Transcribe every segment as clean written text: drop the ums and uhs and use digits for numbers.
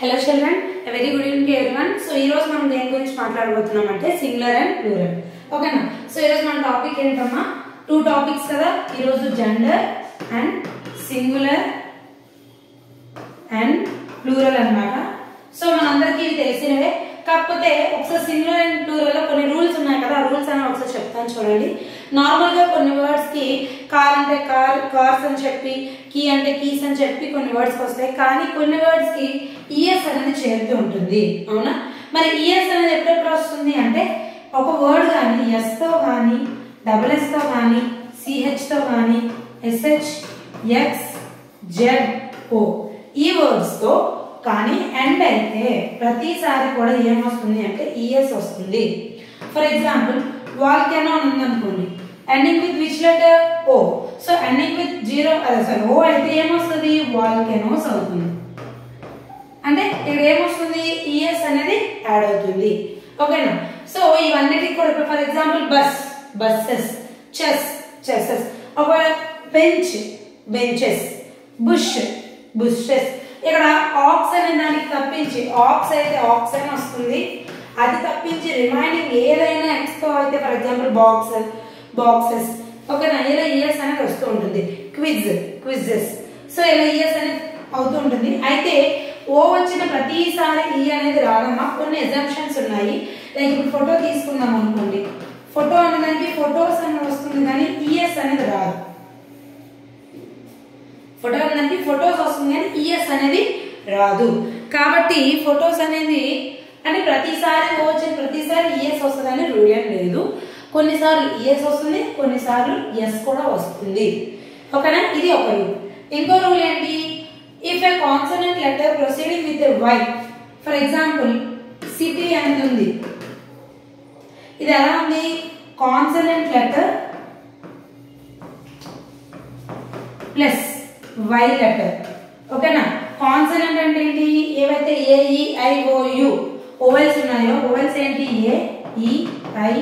Hello children, a very good evening to everyone. So ee roju manam deni gurinchi maatladukothunam ante singular and plural. Okay na. So ee roju mana topic entamma two topics kada. Ee roju gender and singular and plural annamata. So manandariki ivi telesinave కాకపోతే ఒకసారి singular and plural లో కొన్ని rules ఉన్నాయి కదా, ఆ rules అని ఒకసారి చెప్తాను చూడండి. నార్మల్ గా కొన్ని వర్డ్స్ కి కార్ అంటే కార్స్ అని చెప్పి, కీ అంటే కీస్ అని చెప్పి కొన్ని వర్డ్స్ వస్తాయి. కానీ కొన్ని వర్డ్స్ కి ఈఎస్ అనేది చేరుతూ ఉంటుంది, అవునా? మరి ఈఎస్ అనేది ఎప్పుడెప్పుడు వస్తుంది అంటే ఒక వర్డ్ కానీ ఎస్ తో కానీ, డబుల్ ఎస్ తో కానీ, సిహెచ్ తో కానీ, ఎస్హెచ్, ఎక్స్, జెడ్, ఓ ఈ వర్డ్స్ తో కానీ ఎండ్ అయితే ప్రతిసారి కూడా ఏమొస్తుంది అంటే ఈఎస్ వస్తుంది. ఫర్ ఎగ్జాంపుల్ వాల్కెనో అని ఉందనుకోండి, ending with which letter? O. So ending with O అయితే ఏమొస్తుంది? వాల్కెనోస్ అవుతుంది. అంటే ఇక్కడ ఏమొస్తుంది? ఈఎస్ అనేది యాడ్ అవుతుంది. ఓకేనా? సో ఇవన్నిటికి కూడా for example bus, buses, chess, chesses, ఒకవేళ బెంచ్, బెంచెస్, బుష్, బుషెస్. ఇక్కడ ఆక్స్ అనే దానికి తప్పించి ఆక్స్ అయితే ఆక్స్ అని వస్తుంది, అది తప్పించి రిమైనింగ్ ఏదైనా ఎక్స్ తో అయితే ఫర్ ఎగ్జాంపుల్ బాక్స్, బాక్సెస్. ఓకేనా? ఇలా ఈఎస్ అనేది వస్తూ ఉంటుంది. Quiz, quizzes. సో ఇలా ఈఎస్ అనేది అవుతూ ఉంటుంది. అయితే ఓ వచ్చిన ప్రతిసారి ఈ అనేది రాదమ్మా, కొన్ని ఎగ్జాంప్షన్స్ ఉన్నాయి. లైక్ ఇప్పుడు ఫోటో తీసుకుందాం అనుకోండి, ఫోటో అనేదానికి ఫోటోస్ అని వస్తుంది కానీ ఈఎస్ అనేది రాదు. ఫోటో అనేది ఫోటోస్ వస్తుంది కానీ ఈఎస్ అనేది రాదు. కాబట్టి ఫోటోస్ అనేది అంటే ప్రతిసారి వచ్చిన ప్రతిసారి ఈఎస్ వస్తుంది అని రూల్ ఏం లేదు. కొన్నిసార్లు ఈఎస్ వస్తుంది, కొన్నిసార్లు ఎస్ కూడా వస్తుంది. ఓకేనా? ఇది ఒక రూల్. ఇంకో రూల్ ఏంటి? If a consonant letter proceeding with a y, for example city అనేది ఉంది, ఇది ఎలా ఉంది? Consonant letter plus y letter. ఓకేనా? కాన్సనెంట్ అంటే ఏంటి? ఏవైతే a, e, i, o, u vowels ఉన్నాయో, ఓవెల్స్ ఏంటి? A, e, i,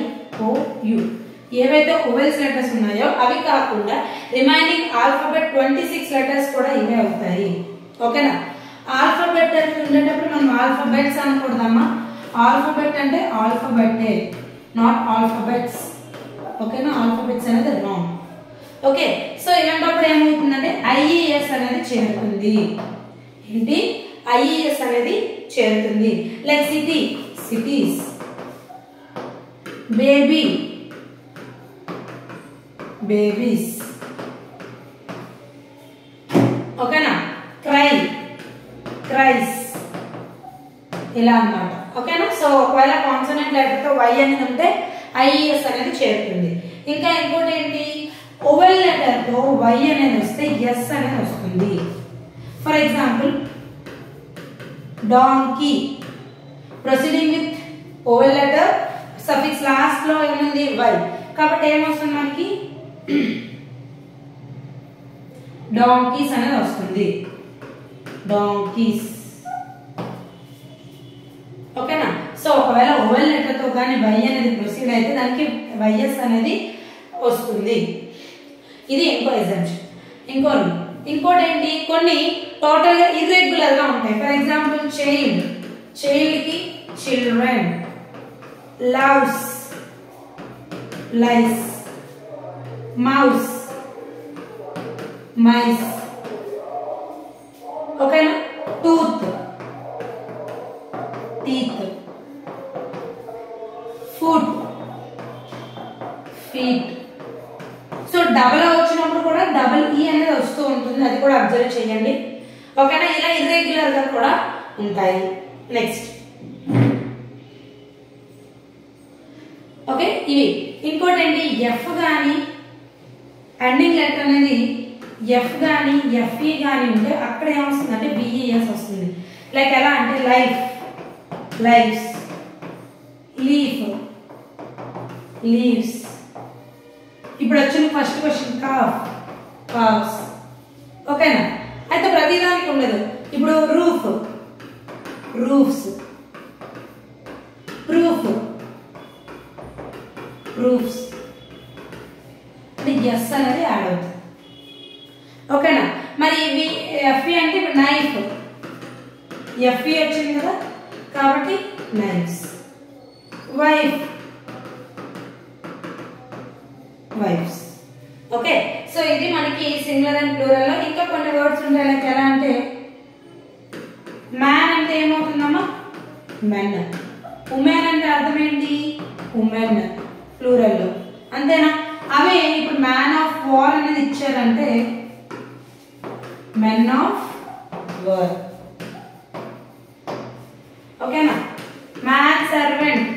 o, u. ఏవైతే ఓవెల్స్ లెటర్స్ ఉన్నాయో అవి కాకుండా రిమైనింగ్ ఆల్ఫాబెట్ 26 లెటర్స్ కూడా ఇవే అవుతాయి. ఓకేనా? ఆల్ఫాబెట్ అనేది ఉండేటప్పుడు మనం ఆల్ఫాబెట్స్ అనకూడదమ్మా. ఆల్ఫాబెట్ అంటే ఆల్ఫాబెటే, నాట్ ఆల్ఫాబెట్స్. ఓకేనా? ఆల్ఫాబెట్స్ అనేది రాంగ్. ఓకే. సో ఇలాంటప్పుడు ఏమవుతుందంటే ఐఈఎస్ అనేది చేరుతుంది. ఏంటి? ఐఈఎస్ అనేది చేరుతుంది. Like city, cities, baby, babies. ఓకేనా? క్రై, క్రైస్, ఇలా అన్నమాట. ఓకేనా? సో ఒకవేళ కాన్సనెంట్ లెటర్ తో వై అనేది ఉంటే ఐఈఎస్ అనేది చేరుతుంది. ఇంకా ఇంకోటి ఏంటి? ఓవెల్ లెటర్ తో వై అనేది వస్తే ఎస్ అనేది వస్తుంది. For example donkey proceeding with oval letter, suffix last లో ఏముంది? వై. కాబట్టి ఏమొస్తుంది మనకి? డాంకీస్ అనేది వస్తుంది. డాంకీస్. ఓకేనా? సో ఒకవేళ ఓవెల్ లెటర్ తో కానీ వై అనేది ప్రొసీడ్ అయితే దానికి వైఎస్ అనేది వస్తుంది. ఇది ఇంకో ఎగ్జాంపుల్. ఇంకోటి ఏంటి? కొన్ని టోటల్ గా ఇర్రెగ్యులర్ గా ఉంటాయి. ఫర్ ఎగ్జాంపుల్ చైల్డ్, చైల్డ్ కి చిల్డ్రన్, లవ్స్, లైస్, మౌస్, మైస్. ఓకేనా? Tooth, teeth, foot, feet. So double వచ్చినప్పుడు కూడా డబల్ ఈ అనేది వస్తూ ఉంటుంది, అది కూడా అబ్జర్వ్ చేయండి. ఓకేనా? ఇలా ఇర్రెగ్యులర్ గా కూడా ఉంటాయి. నెక్స్ట్ ఓకే, ఇవి. ఇంకోటి ఏంటి? ఎఫ్ గాని ఎండింగ్ లెటర్ అనేది ఎఫ్ గాని ఎఫ్ఈ గాని ఉంటే అక్కడ ఏమొస్తుంది అంటే బిఈఎస్ వస్తుంది. లైక్ ఎలా అంటే లైఫ్, లైఫ్స్, లీఫ్, లీవ్స్. ఇప్పుడు వచ్చిన ఫస్ట్ క్వశ్చన్ కాఫ్, కాఫ్స్. ఓకేనా? అయితే ప్రతిదానికి ఉండదు. ఇప్పుడు రూఫ్, రూఫ్స్, ప్రూఫ్, ప్రూఫ్స్. అంటే ఎస్ అనేది యాడ్ అవుతుంది. ఓకేనా? మరి ఎఫ్ఈ అంటే ఇప్పుడు నైఫ్, ఎఫ్ఈ వచ్చింది కదా, కాబట్టి knifes. Wife, wifes. Okay, so ఇది మనకి సింగులర్ అండ్ ప్లూరల్ లో. ఇంకా కొన్ని వర్డ్స్ ఉంటాయి, లైక్ ఎలా అంటే మ్యాన్ అంటే ఏమవుతుందమ్మా, మెన్. ఉమెన్ అంటే అర్థం ఏంటి, ఉమెన్ ప్లూరల్ లో, అంతేనా? అవే ఇప్పుడు మ్యాన్ ఆఫ్ వార్ అనేది ఇచ్చారంటే మెన్ ఆఫ్ వార్. ఓకేనా? మ్యాన్ సర్వెంట్,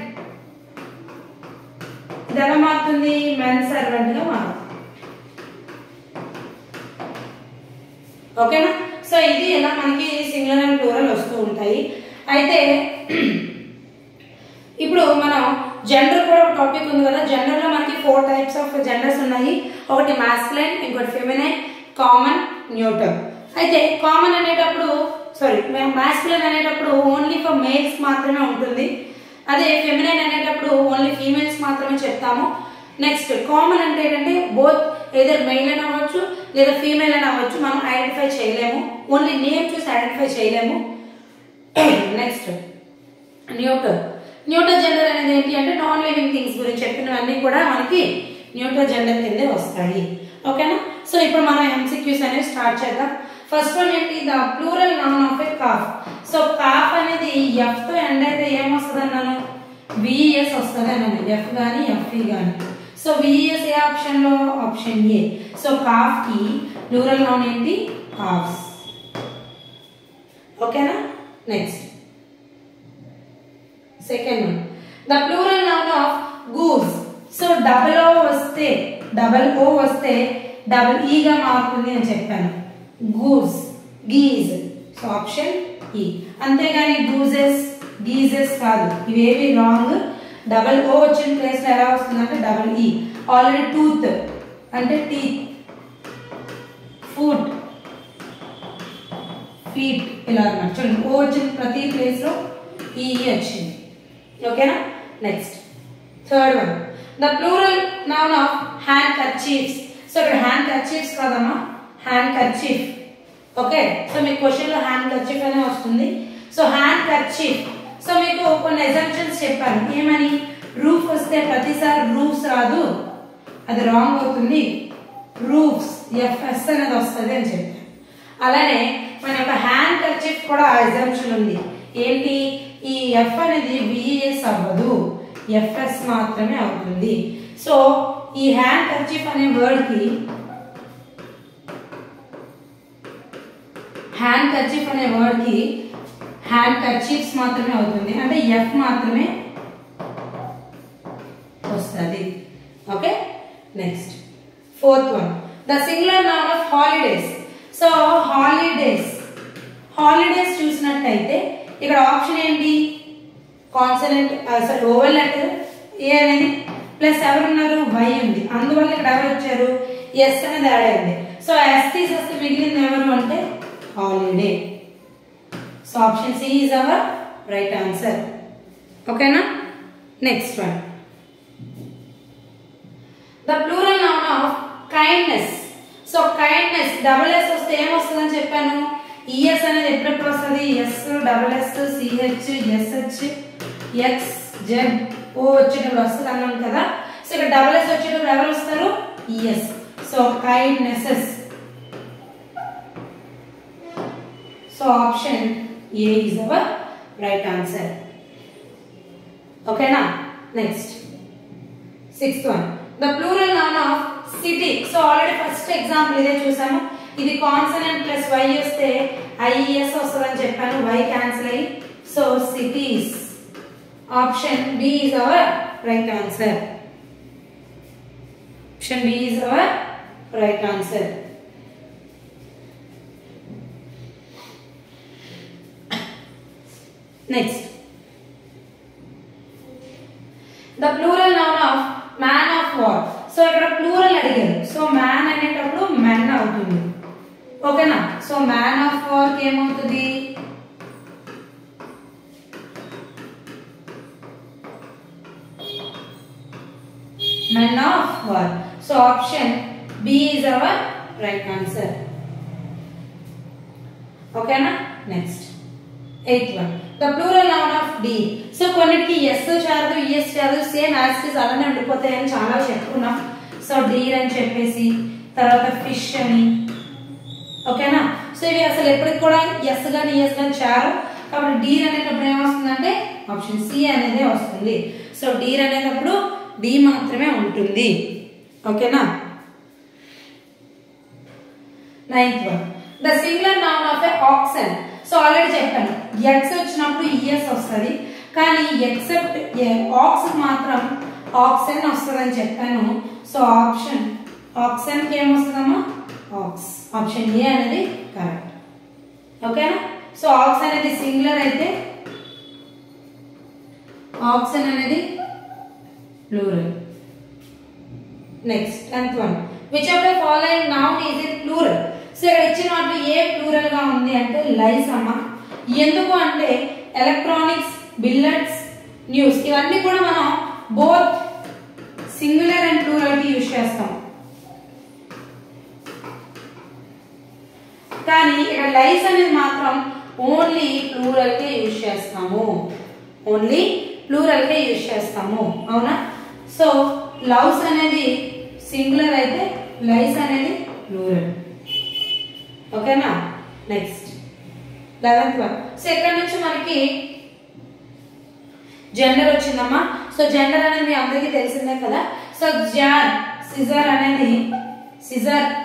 ఇది ఎలా మారుతుంది, మెన్ సర్వెంట్ గా మారుతుంది. ఓకేనా? సో ఇది ఇలా మనకి సింగులర్ అండ్ ప్లూరల్ వస్తూ ఉంటాయి. అయితే ఇప్పుడు మనం జెండర్ కూడా ఒక టాపిక్ ఉంది కదా. జెండర్ లో మనకి 4 టైప్స్ ఆఫ్ జెండర్స్ ఉన్నాయి. ఒకటి మాస్కులైన్, ఇంకోటి ఫెమినైన్, కామన్, న్యూట్రల్. అయితే కామన్ అనేటప్పుడు మాస్కులైన్ అనేటప్పుడు ఓన్లీ ఫర్ మేల్స్ మాత్రమే ఉంటుంది. అదే ఫెమినైన్ అనేటప్పుడు ఓన్లీ ఫీమేల్స్ మాత్రమే చెప్తాము. నెక్స్ట్ కామన్ అంటే ఏంటంటే బోత్ ఏదర్ మెయిల్ అని అవ్వచ్చు లేదా ఫీమేల్ అని అవ్వచ్చు, మనం ఐడెంటిఫై చేయలేము, ఓన్లీ నేమ్ చూసి ఐడెంటిఫై చేయలేము. Next neutral. న్యూట్రల్ జెండర్ అనేది ఏంటి అంటే నాన్ లివింగ్ థింగ్స్ గురించి చెప్పినవన్నీ కూడా మనకి న్యూట్రల్ జెండర్ కిందే వస్తాయి. ఓకేనా? సో ఇప్పుడు మనం ఎంసీక్యూస్ అనేవి స్టార్ట్ చేద్దాం. ఫస్ట్ వన్ ఏంటి, the plural noun of a calf. So calf అనేది ఎఫ్ తో ఎండ్ అయితే ఏమొస్తుంది అన్నాను, విఎస్ వస్తుంది అన్నాను, ఎఫ్ గానీ ఎఫ్ఈ గానీ. సో విఎస్ ఏ ఆప్షన్ లో, ఆప్షన్ ఏ. సో కాఫ్ కి ప్లూరల్ నౌన్ ఏంటి, కాఫ్స్. ఓకేనా? Next second one, the plural noun of goose. So double o వస్తే డబల్ ఈ గా మారుతుంది అని చెప్పాను. Goose, guise. సో ఆప్షన్ ఈ. అంతేగాని గూజెస్, గీజెస్ కాదు, ఇవేవి రాంగ్. డబల్ ఓ వచ్చిన ప్లేస్ లో ఎలా వస్తుందంటే డబల్ ఈ. ఆల్రెడీ టూత్ అంటే టీత్, ఫుట్, ఫీట్ ఇలా అన్నమాట. చూడండి, ఓ వచ్చిన ప్రతి ప్లేస్ లో ఈ వచ్చింది. ఓకేనా? Next third one, the plural noun of handkerchiefs. So ఇక్కడ హ్యాండ్ కర్చీఫ్స్ కాదమ్మా, హ్యాండ్ కర్చీఫ్. ఓకే, సో మీకు క్వశ్చన్ లో హ్యాండ్ కర్చీఫ్ అనే వస్తుంది. So hand kerchief. సో మీకు కొన్ని ఎగ్జాంపుల్స్ చెప్పాను, ఏమని, రూఫ్ వస్తే ప్రతిసారి రూఫ్స్ రాదు, అది రాంగ్ అవుతుంది, రూఫ్స్ ఎఫ్ఎస్ అనేది వస్తుంది అని చెప్పాను. అలానే మన యొక్క హ్యాండ్ కర్చీఫ్ కూడా ఎగ్జాంపుల్ ఉంది. ఏంటి, ఈ ఎఫ్ అనేది విఎస్ అవ్వదు, ఎఫ్ఎస్ మాత్రమే అవుతుంది. సో ఈ హ్యాండ్ కర్చీఫ్ అనే వర్డ్ కి, హ్యాండ్ కర్చీఫ్ అనే వర్డ్ కి హ్యాండ్ కర్చీఫ్స్ మాత్రమే అవుతుంది, అంటే ఎఫ్ మాత్రమే వస్తుంది. Okay, next fourth one, the singular noun of holidays. So holidays చూసినట్టయితే ఇక్కడ ఆప్షన్ ఏంటి, కాన్సనెంట్ ఓవెల్ లెటర్ ఏ అనేది ప్లస్ ఎవరున్నారు, వై ఉంది, అందువల్ల ఇక్కడ ఎవరు వచ్చారు, ఎస్ అనేది యాడ్ అయింది. సో ఎస్ తీసేస్తే మిగిలింది ఎవరు అంటే holiday. So option C is our right answer. ఓకేనా? Next one, the plural noun of kindness. So kindness double S వస్తే ఏమొస్తుంది అని చెప్పాను, ఈఎస్ అనేది ఎప్పుడెప్పుడు వస్తుంది, S double S CH SH X Z O వచ్చేటప్పుడు వస్తుంది అన్నాం కదా. సో ఇక్కడ డబుల్ ఎస్ వచ్చేటప్పుడు ఎవరు వస్తారు, ES. So kindnesses. So option A is our right answer. ఓకేనా? Next sixth one, the plural noun of city. So already first example ఇదే చూసాము. ఇది కాన్సనెంట్ ప్లస్ వై వస్తే ఐఎస్ వస్తుందని చెప్పాను, వై క్యాన్సిల్ అయ్యి. So cities. Option B is our right answer. Option B is our right answer. Next, the plural noun of man of war. So ఇక్కడ plural అడిగారు, so man అనేటప్పుడు men అవుతుంది. ఓకేనా? So man of war కి ఏమవుతుంది, men of war. So option B is our right answer. ఓకేనా? Next eighth one the plural noun of deer. So కొన్నిటికి S చేరదు ఈఎస్ చేరదు సేమ్ యాజ్ ఇస్ అలానే ఉండిపోతాయని చాలా చెప్పుకున్నాం. సో డీర్ అని చెప్పేసి తర్వాత ఫిష్ అని ఓకేనా. సో ఇవి అసలు ఎప్పటికి కూడా ఎస్ గాని ఈఎస్ గాని చేరవు కాబట్టి డీర్ అనేటప్పుడు ఏమొస్తుందంటే ఆప్షన్ సి అనేది వస్తుంది. సో డీర్ అనేటప్పుడు డి మాత్రమే ఉంటుంది ఓకేనా. Ninth one the singular noun of a axon. So already చెప్పాను ఎక్స్ వచ్చినప్పుడు ఈఎస్ వస్తుంది కానీ ఎక్సెప్ట్ ఆక్స్ మాత్రం ఆక్సన్ వస్తుందని చెప్పాను. సో ఆక్సన్ కి ఏమొస్తుందమ్మా ఆక్స్. ఆప్షన్ ఏ అనేది కరెక్ట్ ఓకేనా. సో ఆక్స్ అనేది సింగులర్ అయితే ఆక్సన్ అనేది plural. Next 10th one which of the following noun is it plural. So ఇక్కడ ఇచ్చిన వాటిలో ఏ ప్లూరల్ గా ఉంది అంటే లైస్ అమ్మా. ఎందుకు అంటే ఎలక్ట్రానిక్స్ బిల్లెట్స్ న్యూస్ ఇవన్నీ కూడా మనం బోత్ సింగులర్ అండ్ ప్లూరల్ కి యూజ్ చేస్తాం కానీ ఇక్కడ లైస్ అనేది మాత్రం ఓన్లీ ప్లూరల్ కే యూజ్ చేస్తాము. ఓన్లీ ప్లూరల్ కే యూజ్ చేస్తాము అవునా. సో లవ్స్ అనేది సింగులర్ అయితే లైస్ అనేది ప్లూరల్ ఓకేనా. Next 11th one. సో ఇక్కడ నుంచి మనకి జెండర్ వచ్చిందమ్మా. సో జెండర్ అనేది మీ అందరికీ తెలిసిందే కదా. సో సిజర్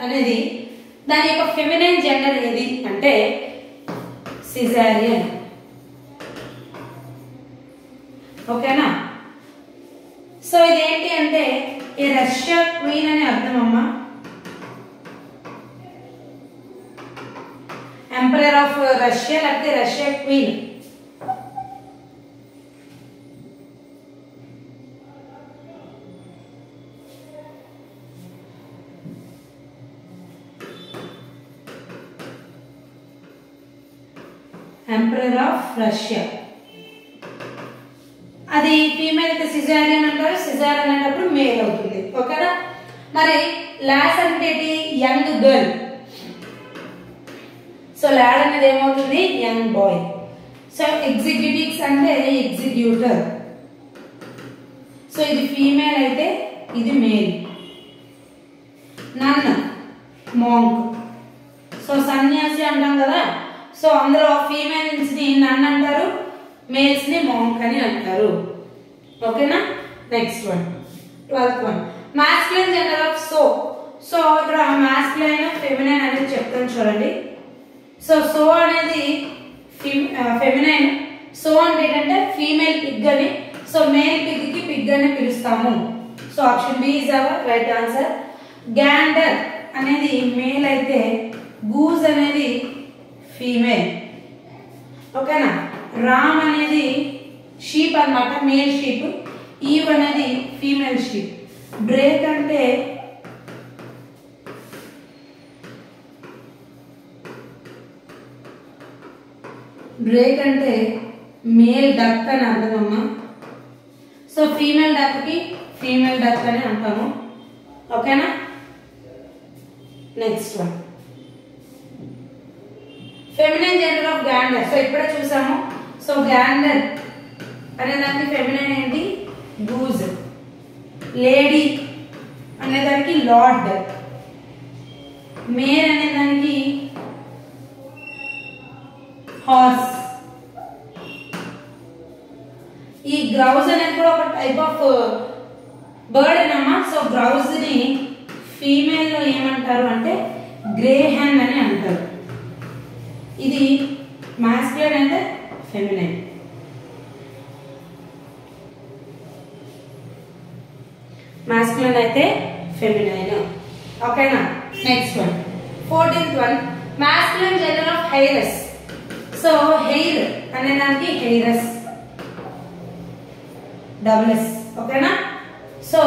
అనేది దాని యొక్క ఫెమినైన్ జెండర్ ఏది అంటే సిజారియన్ ఓకేనా. సో ఇదేంటి అంటే ఈ రష్యా క్వీన్ అని అర్థం అమ్మా. ఎంపరర్ ఆఫ్ రష్యా లేకపోతే Russia queen. Emperor of Russia అది ఫీమేల్ అయితే సిజారియన్ అంటారు. సిజార్ అనేటప్పుడు మేల్ అవుతుంది ఓకేనా. మరి లాస్ అంటే యంగ్ గర్ల్. సో లాడ్ అనేది ఏమవుతుంది యంగ్ బాయ్. సో ఎగ్జిక్యూటివ్స్ అంటే ఎగ్జిక్యూటర్. సో ఇది ఫీమేల్ అయితే ఇది మేల్. నన్ మాంక్. సో సన్యాసి అంటాం కదా. సో అందులో ఫీమేల్స్ ని నన్ అంటారు మేల్స్ ని మాంక్ అని అంటారు ఓకేనా. Next one 12th one masculine gender of sow. So ఇక్కడ మాస్కులైన్ ఫెమినైన్ అనేది చెప్తాను చూడండి. సో అనేది ఫెమినైన్. సో అంటే ఏంటంటే ఫీమేల్ పిగ్ అని. సో మేల్ పిగ్ కి పిగ్ అని పిలుస్తాము. So option B is our right answer. Gander అనేది మేల్ అయితే గూజ్ అనేది ఫీమేల్ ఓకేనా. రామ్ అనేది షీప్ అన్నమాట మేల్ షీప్. ఈవ్ అనేది ఫీమేల్ షీప్. డ్రేక్ అంటే మేల్ డక్ అని అర్థమమ్మా. సో ఫీమేల్ డక్ కి ఫీమేల్ డక్ అని అంటాము ఓకేనా. Next one feminine gender of gander. So ఇప్పుడే చూసాము. సో గ్యాండర్ అనేదానికి ఫెమినైన్ ఏంటి గూజ్. లేడీ అనేదానికి లార్డ్. మేల్ అనేదానికి హార్స్. ఈ గ్రౌజ్ అనేది కూడా ఒక టైప్ ఆఫ్ బర్డ్ అన్నమా. సో గ్రౌజ్ ని ఫీమేల్ లో ఏమంటారు అంటే గ్రే హ్యాన్ అని అంటారు. ఇది మాస్కులైన్ అయితే ఫెమినైన్. మాస్కులైన్ అయితే ఫెమినైన్ ఓకేనా. Next one 14th one masculine gender of hire us. So hair అనేదానికి హెయిరస్ డబుల్ ఎస్ ఓకేనా. సో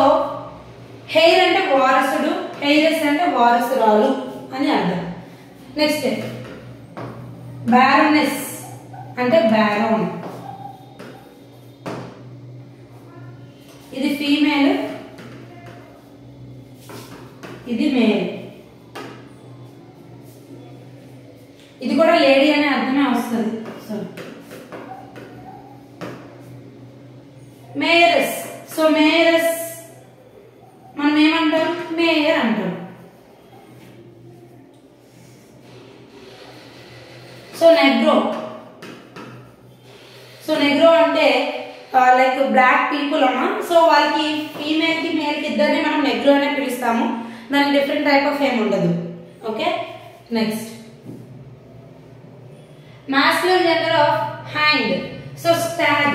హెయిర్ అంటే వారసుడు, హెయిరస్ అంటే వారసురాలు అని అర్థం. నెక్స్ట్ బ్యారోనెస్ అంటే బ్యారోన్. ఇది ఫీమేల్ ఇది మేల్. ఇది కూడా లేడీ అనే అర్థమే వస్తుంది. సో సో నెగ్రో అంటే లైక్ బ్లాక్ పీపుల్ అమ్మా. సో వాళ్ళకి ఫీమేల్ కి మేల్ కి ఇద్దరిని మనం నెగ్రో అనే పిలుస్తాము. దానికి డిఫరెంట్ టైప్ ఆఫ్ ఏం ఉండదు. Okay, next masculine gender of hind. So stag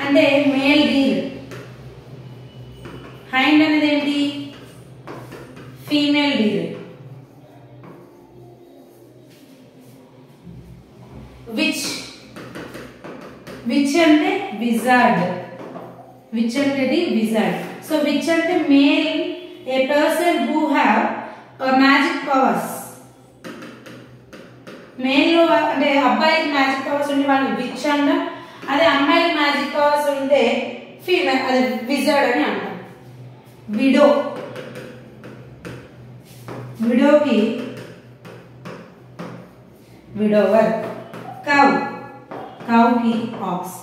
అంటే మేల్ డీర్. హైండ్ అనేది ఏంటి? Female deer. విచ్ అంటే విజార్డ్. విచ్ అంటే విజార్డ్. సో విచ్ అంటే male, a person who have magic powers. Male అంటే అబ్బాయికి మ్యాజిక్ పవర్స్ ఉంటే వాళ్ళని విచ్ అంటాం. అదే అమ్మాయికి మ్యాజిక్ పవర్స్ ఉంటే ఫీమేల్, అది విజార్డ్ అని అంటాం. విడోకి విడోవర్. కౌకి ఆక్స్.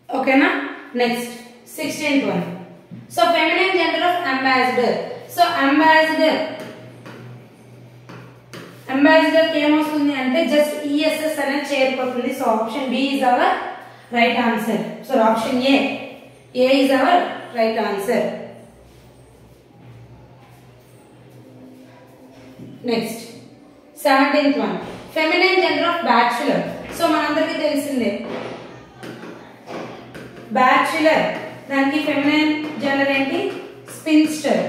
ఓకేనా, next 16th one. So feminine gender of ambassador. So ambassador కి ఏమొస్తుంది అంటే జస్ట్ ఈఎస్ఎస్ అనేది చేరిపోతుంది. So option B is our right answer. So option A is our right answer. Next 17th one. Feminine gender of bachelor. So మనందరికీ తెలిసిందే bachelor, దానికి feminine gender ఏంటి? Spinster.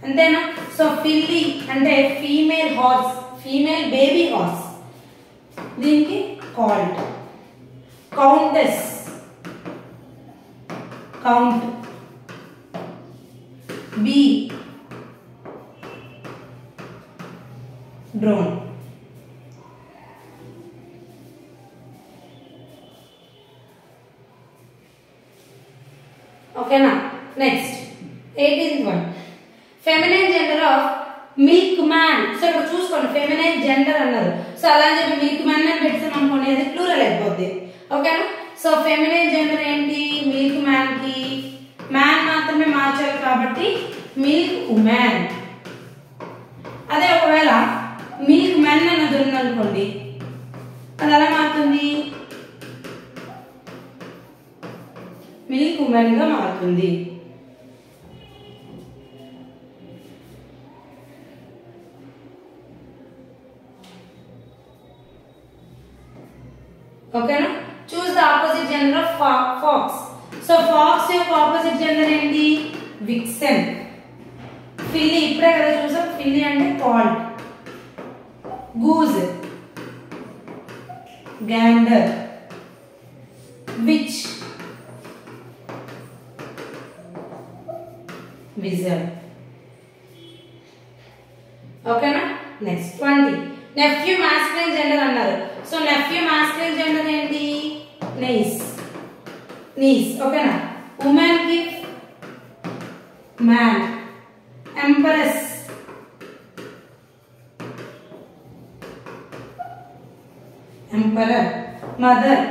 అంతేనా? సో ఫిల్లీ అంటే female horse, female baby horse. దీనికి colt. Countess, count. Bee drone. ఓకేనా, next 18th one. Feminine gender of milkman. So ఇక్కడ చూసుకోండి, ఫెమినైన్ జెండర్ అన్నారు. సో అలా అని చెప్పి మిల్క్ మ్యాన్ అని పెట్టాం అనుకోండి, అది ప్లూరల్ అయిపోద్ది. ఓకేనా, సో ఫెమినైన్ జెండర్ ఏంటి? మిల్క్ మ్యాన్ కి మ్యాన్ మాత్రమే మార్చాలి కాబట్టి మిల్క్ ఉమెన్. అదే ఒకవేళ మిల్క్ మెన్ అన్నది ఉందనుకోండి, అది ఎలా మారుతుంది? మిల్క్ ఉమెన్ గా మారుతుంది. ఓకేనా, choose the opposite gender of fox. So fox యొక్క ఆపోజిట్ జెండర్ ఏంటి? విక్సెన్. ఫిల్లీ ఇప్పుడే కదా చూసాం, ఫిల్లీ అంటే colt. Goose, gander. Witch, wizard. ఓకేనా, నెక్స్ట్ 20. నెఫ్యూ మాస్కులైన్ జెండర్ అన్నారు. సో నెఫ్యూ మాస్కులైన్ జెండర్ ఏంటి? నీస్. ఓకేనా, ఉమెన్ కి man. Empress, emperor. Mother,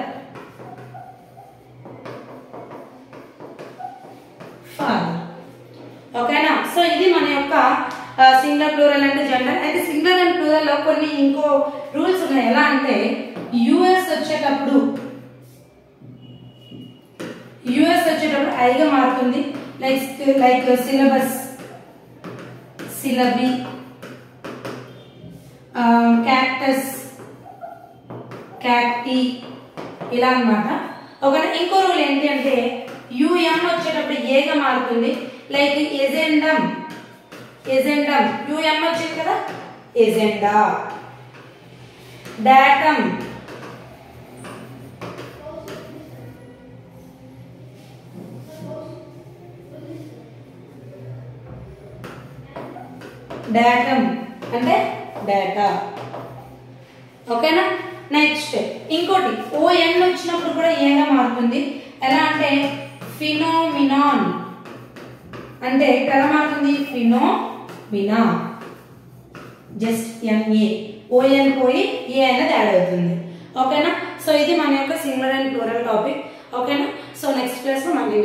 father. ఓకేనా, సో ఇది మన యొక్క సింగులర్ ప్లూరల్ అంటే జెండర్. అయితే సింగులర్ అండ్ ప్లూరల్ లో కొన్ని ఇంకో రూల్స్ ఉన్నాయి. ఎలా అంటే యుఎస్ వచ్చేటప్పుడు ఐగా మారుతుంది. Like syllabus, syllabi, cactus, cacti, ఇలా అన్నమాట. ఓకేనా, ఇంకో రూల్ ఏంటి అంటే యుఎం వచ్చేటప్పుడు ఏగా మారుతుంది. లైక్ ఎజెండమ్, యుఎం వచ్చింది కదా, ఎజెండా. డాటమ్, అంటే డేటా. ఓకేనా, నెక్స్ట్ ఇంకోటి ఓఎన్ వచ్చినప్పుడు కూడా ఏగా మారుతుంది. ఎలా అంటే ఫినోమినాన్, అంటే ఎలా మారుతుంది? ఫినోమినా. జస్ట్ ఎన్ఏ, ఓఎన్ పోయి ఏ అనేది యాడ్ అవుతుంది. ఓకేనా, సో ఇది మన యొక్క సింగులర్ అండ్ ప్లూరల్ టాపిక్. ఓకేనా, సో నెక్స్ట్ క్లాస్ లో మళ్ళీ